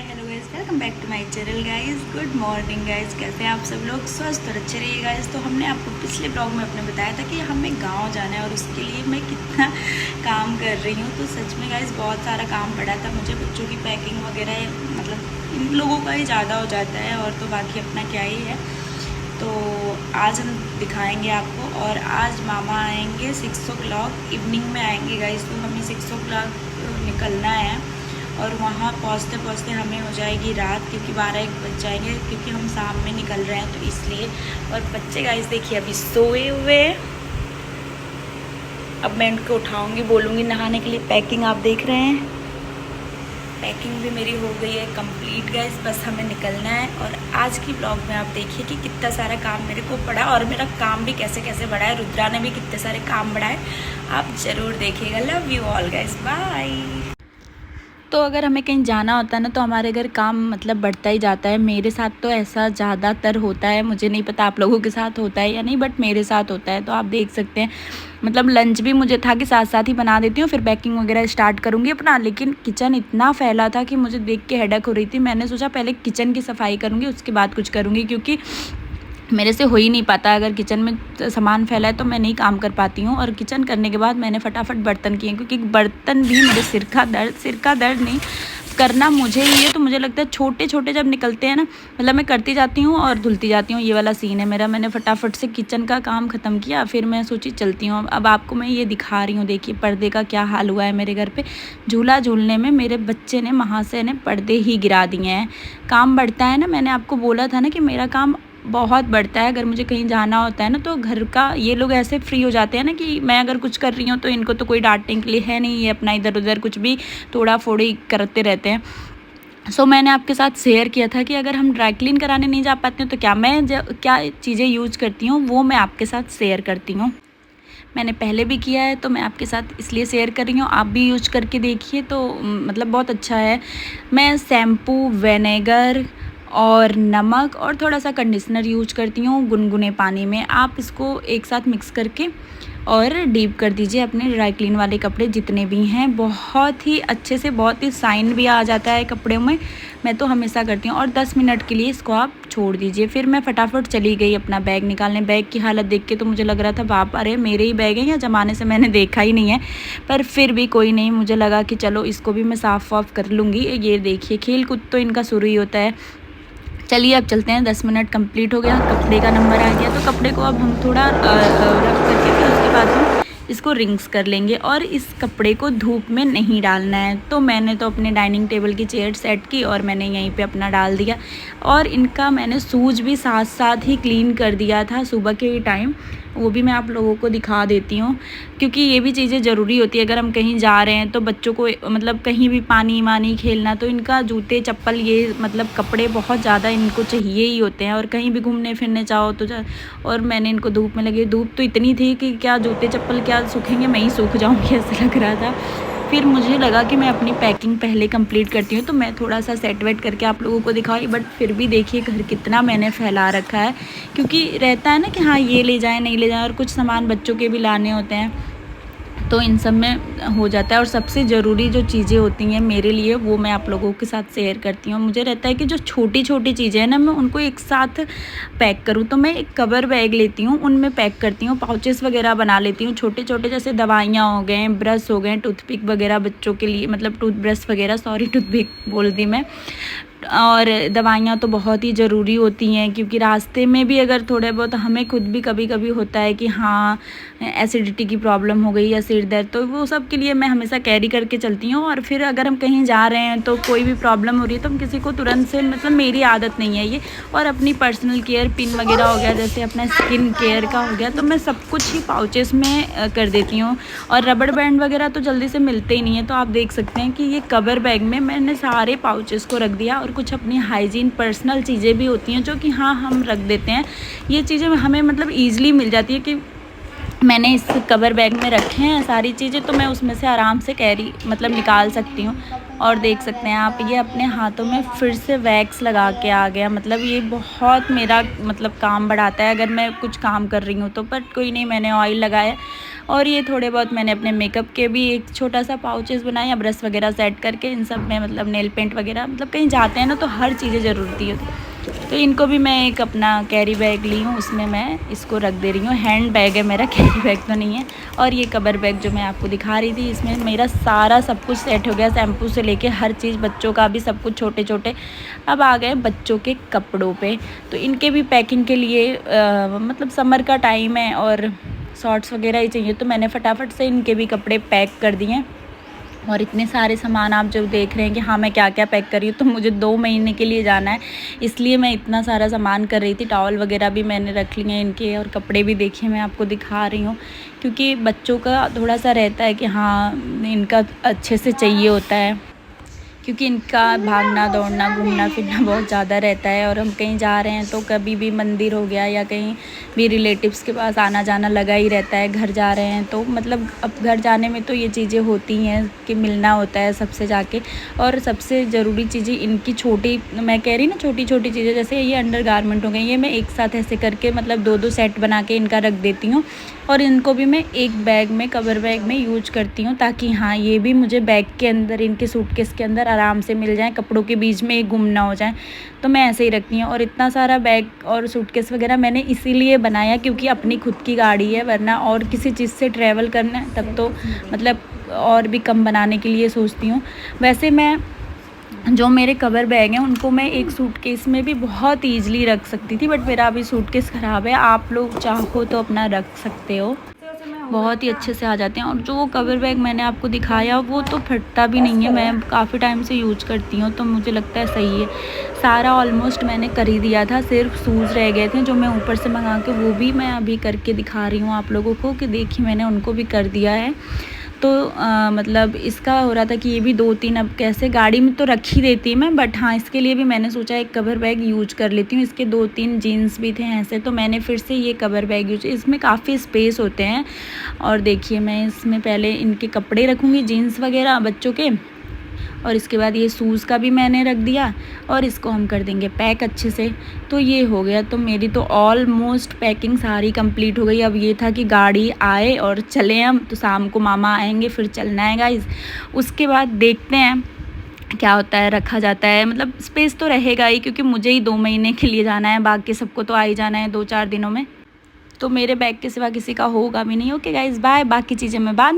Hello guys, welcome back to my channel guys. Good morning guys, कैसे हैं आप सब लोग? स्वस्थ और अच्छे रहिए गाइस। तो हमने आपको पिछले ब्लॉग में अपने बताया था कि हमें गांव जाना है और उसके लिए मैं कितना काम कर रही हूँ। तो सच में गाइस बहुत सारा काम पड़ा था मुझे, बच्चों की पैकिंग वगैरह, मतलब इन लोगों का ही ज़्यादा हो जाता है और तो बाकी अपना क्या ही है। तो आज हम दिखाएंगे आपको। और आज मामा आएंगे 6 o'clock इवनिंग में आएंगे गाइस। तो हमें 6 o'clock निकलना है और वहाँ पहुँचते पहुँचते हमें हो जाएगी रात, क्योंकि 12-1 बज जाएंगे, क्योंकि हम शाम में निकल रहे हैं तो इसलिए। और बच्चे गाइस देखिए अभी सोए हुए हैं। अब मैं उनको उठाऊंगी, बोलूँगी नहाने के लिए। पैकिंग आप देख रहे हैं, पैकिंग भी मेरी हो गई है कंप्लीट गाइस, बस हमें निकलना है। और आज की ब्लॉग में आप देखिए कि कितना सारा काम मेरे को पड़ा और मेरा काम भी कैसे कैसे बढ़ा है। रुद्रा ने भी कितने सारे काम बढ़ाए, आप ज़रूर देखिएगा। Love you all guys, bye. तो अगर हमें कहीं जाना होता है ना, तो हमारे घर काम मतलब बढ़ता ही जाता है। मेरे साथ तो ऐसा ज़्यादातर होता है, मुझे नहीं पता आप लोगों के साथ होता है या नहीं, बट मेरे साथ होता है। तो आप देख सकते हैं, मतलब लंच भी मुझे था कि साथ साथ ही बना देती हूँ, फिर पैकिंग वगैरह स्टार्ट करूँगी अपना। लेकिन किचन इतना फैला था कि मुझे देख के हेडेक हो रही थी। मैंने सोचा पहले किचन की सफाई करूँगी, उसके बाद कुछ करूँगी, क्योंकि मेरे से हो ही नहीं पाता। अगर किचन में सामान फैला है तो मैं नहीं काम कर पाती हूँ। और किचन करने के बाद मैंने फटाफट बर्तन किए, क्योंकि बर्तन भी मेरे सिर का दर्द नहीं, करना मुझे ही है। तो मुझे लगता है छोटे छोटे जब निकलते हैं ना, मतलब मैं करती जाती हूँ और धुलती जाती हूँ। ये वाला सीन है मेरा। मैंने फटाफट से किचन का काम ख़त्म किया, फिर मैं सोची चलती हूँ। अब आपको मैं ये दिखा रही हूँ, देखिए पर्दे का क्या हाल हुआ है मेरे घर पे। झूला झूलने में मेरे बच्चे ने, महाशय ने पर्दे ही गिरा दिए हैं। काम बढ़ता है ना, मैंने आपको बोला था ना कि मेरा काम बहुत बढ़ता है। अगर मुझे कहीं जाना होता है ना, तो घर का ये लोग ऐसे फ्री हो जाते हैं ना कि मैं अगर कुछ कर रही हूँ तो इनको तो कोई डांटने के लिए है नहीं, ये अपना इधर उधर कुछ भी थोड़ा फोड़ी करते रहते हैं। सो मैंने आपके साथ शेयर किया था कि अगर हम ड्राई क्लीन कराने नहीं जा पाते हैं तो क्या चीज़ें यूज़ करती हूँ, वो मैं आपके साथ शेयर करती हूँ। मैंने पहले भी किया है तो मैं आपके साथ इसलिए शेयर कर रही हूँ, आप भी यूज करके देखिए। तो मतलब बहुत अच्छा है। मैं शैम्पू, विनेगर और नमक और थोड़ा सा कंडीशनर यूज करती हूँ गुनगुने पानी में। आप इसको एक साथ मिक्स करके और डीप कर दीजिए अपने ड्राई क्लीन वाले कपड़े जितने भी हैं। बहुत ही अच्छे से, बहुत ही शाइन भी आ जाता है कपड़ों में। मैं तो हमेशा करती हूँ। और 10 मिनट के लिए इसको आप छोड़ दीजिए। फिर मैं फटाफट चली गई अपना बैग निकालने। बैग की हालत देख के तो मुझे लग रहा था बाप, अरे मेरे ही बैग हैं या ज़माने से मैंने देखा ही नहीं है। पर फिर भी कोई नहीं, मुझे लगा कि चलो इसको भी मैं साफ़ वाफ़ कर लूँगी। ये देखिए, खेल कूद तो इनका शुरू ही होता है। चलिए अब चलते हैं। 10 मिनट कंप्लीट हो गया, कपड़े का नंबर आ गया। तो कपड़े को अब हम थोड़ा रफ करके फिर उसके बाद हम इसको रिंग्स कर लेंगे। और इस कपड़े को धूप में नहीं डालना है। तो मैंने तो अपने डाइनिंग टेबल की चेयर सेट की और मैंने यहीं पे अपना डाल दिया। और इनका मैंने शूज़ भी साथ साथ ही क्लीन कर दिया था सुबह के टाइम, वो भी मैं आप लोगों को दिखा देती हूँ, क्योंकि ये भी चीज़ें ज़रूरी होती है। अगर हम कहीं जा रहे हैं तो बच्चों को मतलब कहीं भी पानी वानी खेलना, तो इनका जूते चप्पल, ये मतलब कपड़े बहुत ज़्यादा इनको चाहिए ही होते हैं। और कहीं भी घूमने फिरने जाओ तो और मैंने इनको धूप में लगी, धूप तो इतनी थी कि क्या जूते चप्पल क्या सूखेंगे, मैं ही सूख जाऊँगी ऐसा लग रहा था। फिर मुझे लगा कि मैं अपनी पैकिंग पहले कंप्लीट करती हूँ, तो मैं थोड़ा सा सेट वेट करके आप लोगों को दिखाई। बट फिर भी देखिए घर कितना मैंने फैला रखा है, क्योंकि रहता है ना कि हाँ ये ले जाएं नहीं ले जाएं, और कुछ सामान बच्चों के भी लाने होते हैं, तो इन सब में हो जाता है। और सबसे ज़रूरी जो चीज़ें होती हैं मेरे लिए, वो मैं आप लोगों के साथ शेयर करती हूँ। मुझे रहता है कि जो छोटी छोटी चीज़ें हैं ना, मैं उनको एक साथ पैक करूँ। तो मैं एक कवर बैग लेती हूँ, उनमें पैक करती हूँ, पाउचेस वगैरह बना लेती हूँ छोटे छोटे, जैसे दवाइयाँ हो गए, ब्रश हो गए, टूथपिक वगैरह बच्चों के लिए, मतलब टूथब्रश वगैरह, सॉरी टूथपिक बोल दी मैं। और दवाइयाँ तो बहुत ही ज़रूरी होती हैं, क्योंकि रास्ते में भी अगर थोड़े बहुत, हमें खुद भी कभी कभी होता है कि हाँ एसिडिटी की प्रॉब्लम हो गई या सिर दर्द, तो वो सब के लिए मैं हमेशा कैरी करके चलती हूँ। और फिर अगर हम कहीं जा रहे हैं तो कोई भी प्रॉब्लम हो रही है तो हम किसी को तुरंत से, मतलब मेरी आदत नहीं है ये। और अपनी पर्सनल केयर, पिन वगैरह हो गया, जैसे अपना स्किन केयर का हो गया, तो मैं सब कुछ ही पाउचेस में कर देती हूँ। और रबड़ बैंड वगैरह तो जल्दी से मिलते ही नहीं है, तो आप देख सकते हैं कि ये कवर बैग में मैंने सारे पाउचेस को रख दिया। और कुछ अपनी हाइजीन पर्सनल चीज़ें भी होती हैं जो कि हाँ हम रख देते हैं। ये चीज़ें हमें मतलब ईजिली मिल जाती है, कि मैंने इस कवर बैग में रखे हैं सारी चीज़ें, तो मैं उसमें से आराम से कैरी मतलब निकाल सकती हूँ। और देख सकते हैं आप, ये अपने हाथों में फिर से वैक्स लगा के आ गया। मतलब ये बहुत मेरा मतलब काम बढ़ाता है अगर मैं कुछ काम कर रही हूँ तो। पर कोई नहीं, मैंने ऑयल लगाया और ये थोड़े बहुत मैंने अपने मेकअप के भी एक छोटा सा पाउचेस बनाए या ब्रश वगैरह सेट करके, इन सब में मतलब नेल पेंट वगैरह, मतलब कहीं जाते हैं ना तो हर चीज़ें ज़रूरती होती है। तो इनको भी मैं एक अपना कैरी बैग ली हूँ, उसमें मैं इसको रख दे रही हूँ। हैंड बैग है मेरा, कैरी बैग तो नहीं है। और ये कवर बैग जो मैं आपको दिखा रही थी, इसमें मेरा सारा सब कुछ सेट हो गया, शैम्पू से लेके हर चीज़, बच्चों का भी सब कुछ, छोटे छोटे। अब आ गए बच्चों के कपड़ों पे, तो इनके भी पैकिंग के लिए मतलब समर का टाइम है और शॉर्ट्स वगैरह ही चाहिए, तो मैंने फटाफट से इनके भी कपड़े पैक कर दिए। और इतने सारे सामान आप जो देख रहे हैं कि हाँ मैं क्या क्या पैक कर रही हूँ, तो मुझे 2 महीने के लिए जाना है, इसलिए मैं इतना सारा सामान कर रही थी। टॉवल वगैरह भी मैंने रख लिए हैं इनके, और कपड़े भी देखिए मैं आपको दिखा रही हूँ, क्योंकि बच्चों का थोड़ा सा रहता है कि हाँ इनका अच्छे से चाहिए होता है, क्योंकि इनका भागना दौड़ना घूमना फिरना बहुत ज़्यादा रहता है। और हम कहीं जा रहे हैं तो कभी भी मंदिर हो गया या कहीं भी रिलेटिव्स के पास आना जाना लगा ही रहता है। घर जा रहे हैं तो मतलब अब घर जाने में तो ये चीज़ें होती हैं कि मिलना होता है सबसे जाके। और सबसे ज़रूरी चीज़ें इनकी छोटी, मैं कह रही ना छोटी छोटी चीज़ें, जैसे ये अंडर गारमेंट हो गई, ये मैं एक साथ ऐसे करके मतलब 2-2 सेट बना के इनका रख देती हूँ। और इनको भी मैं एक बैग में, कवर बैग में यूज करती हूँ, ताकि हाँ ये भी मुझे बैग के अंदर, इनके सूटकेस के अंदर आराम से मिल जाए, कपड़ों के बीच में एक गुम ना हो जाए। तो मैं ऐसे ही रखती हूँ। और इतना सारा बैग और सूटकेस वगैरह मैंने इसीलिए बनाया क्योंकि अपनी खुद की गाड़ी है, वरना और किसी चीज़ से ट्रैवल करना है तब तो मतलब और भी कम बनाने के लिए सोचती हूँ। वैसे मैं जो मेरे कवर बैग हैं उनको मैं एक सूटकेस में भी बहुत ईजिली रख सकती थी, बट मेरा अभी सूटकेस ख़राब है। आप लोग चाहो तो अपना रख सकते हो, बहुत ही अच्छे से आ जाते हैं। और जो कवर बैग मैंने आपको दिखाया वो तो फटता भी नहीं है, मैं काफ़ी टाइम से यूज करती हूँ, तो मुझे लगता है सही है। सारा ऑलमोस्ट मैंने कर ही दिया था, सिर्फ शूज़ रह गए थे जो मैं ऊपर से मंगा के, वो भी मैं अभी करके दिखा रही हूँ आप लोगों को कि देखिए मैंने उनको भी कर दिया है। तो मतलब इसका हो रहा था कि ये भी 2-3 अब कैसे गाड़ी में तो रख ही देती मैं, बट हाँ इसके लिए भी मैंने सोचा एक कवर बैग यूज कर लेती हूँ। इसके 2-3 जीन्स भी थे ऐसे, तो मैंने फिर से ये कवर बैग यूज, इसमें काफ़ी स्पेस होते हैं। और देखिए मैं इसमें पहले इनके कपड़े रखूँगी, जीन्स वगैरह बच्चों के, और इसके बाद ये शूज़ का भी मैंने रख दिया, और इसको हम कर देंगे पैक अच्छे से। तो ये हो गया, तो मेरी तो ऑलमोस्ट पैकिंग सारी कंप्लीट हो गई। अब ये था कि गाड़ी आए और चलें हम, तो शाम को मामा आएंगे फिर चलना है गाइस। उसके बाद देखते हैं क्या होता है, रखा जाता है, मतलब स्पेस तो रहेगा ही, क्योंकि मुझे ही 2 महीने के लिए जाना है, बाकी सबको तो आ ही जाना है 2-4 दिनों में, तो मेरे बैग के सिवा किसी का होगा भी नहीं। ओके गाइस बाय, बाकी चीज़ें मैं बाद में